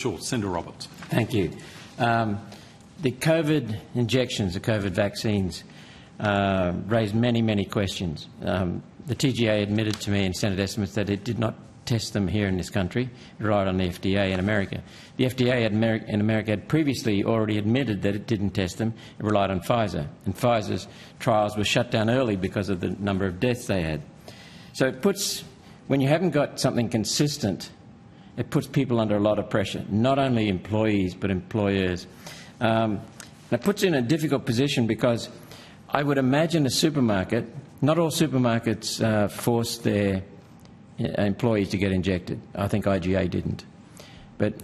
Sure, Senator Roberts. Thank you. The COVID injections, the COVID vaccines, raised many questions. The TGA admitted to me in Senate estimates that it did not test them here in this country. It relied on the FDA in America. The FDA in America had previously already admitted that it didn't test them. It relied on Pfizer. And Pfizer's trials were shut down early because of the number of deaths they had. So it puts, when you haven't got something consistent, it puts people under a lot of pressure, not only employees but employers. It puts you in a difficult position because I would imagine a supermarket, not all supermarkets force their employees to get injected. I think IGA didn't. But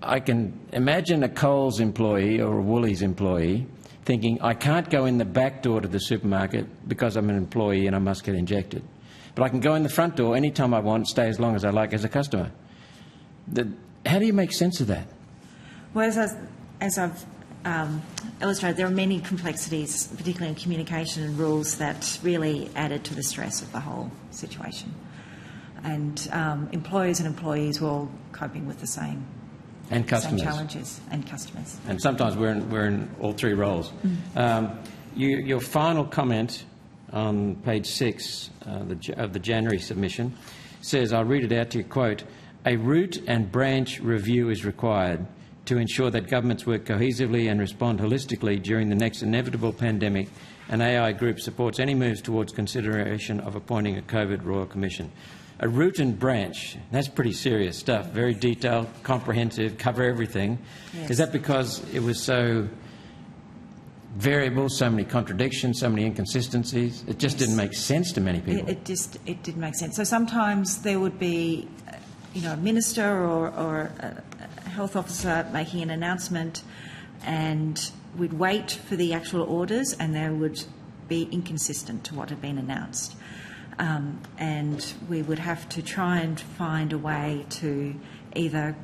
I can imagine a Coles employee or a Woolies employee thinking, I can't go in the back door to the supermarket because I'm an employee and I must get injected. But I can go in the front door anytime I want, stay as long as I like as a customer. How do you make sense of that? Well, as I've illustrated, there are many complexities, particularly in communication and rules, that really added to the stress of the whole situation. And employers and employees were all coping with the same, and customers. Same challenges, and customers. And sometimes we're in all three roles. Your final comment on page 6 of the January submission says, I'll read it out to you, quote, "A root and branch review is required to ensure that governments work cohesively and respond holistically during the next inevitable pandemic, and AI Group supports any moves towards consideration of appointing a COVID Royal Commission." A root and branch, that's pretty serious stuff, very detailed, comprehensive, cover everything. Yes. Is that because it was so variable, so many contradictions, so many inconsistencies? It just didn't make sense to many people. It didn't make sense. So sometimes there would be, a minister or a health officer making an announcement, and we'd wait for the actual orders, and they would be inconsistent to what had been announced. And we would have to try and find a way to either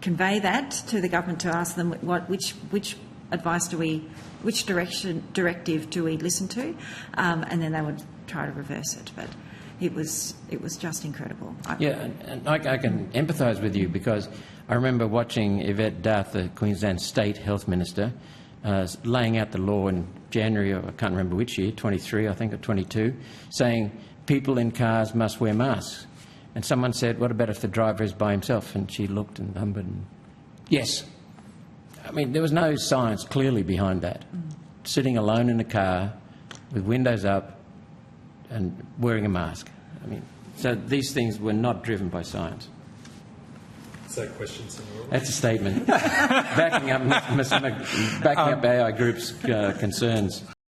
convey that to the government to ask them which advice which directive do we listen to, and then they would try to reverse it. But it was just incredible. Yeah, and I can empathise with you because I remember watching Yvette Duff, the Queensland State Health Minister, laying out the law in January, I can't remember which year, 23 I think, or 22, saying people in cars must wear masks. And someone said, what about if the driver is by himself? And she looked and hummed and yes. I mean, there was no science clearly behind that. Sitting alone in a car with windows up and wearing a mask. I mean, so these things were not driven by science. Is that a question, Senator Roberts? That's a statement. backing up AI Group's concerns.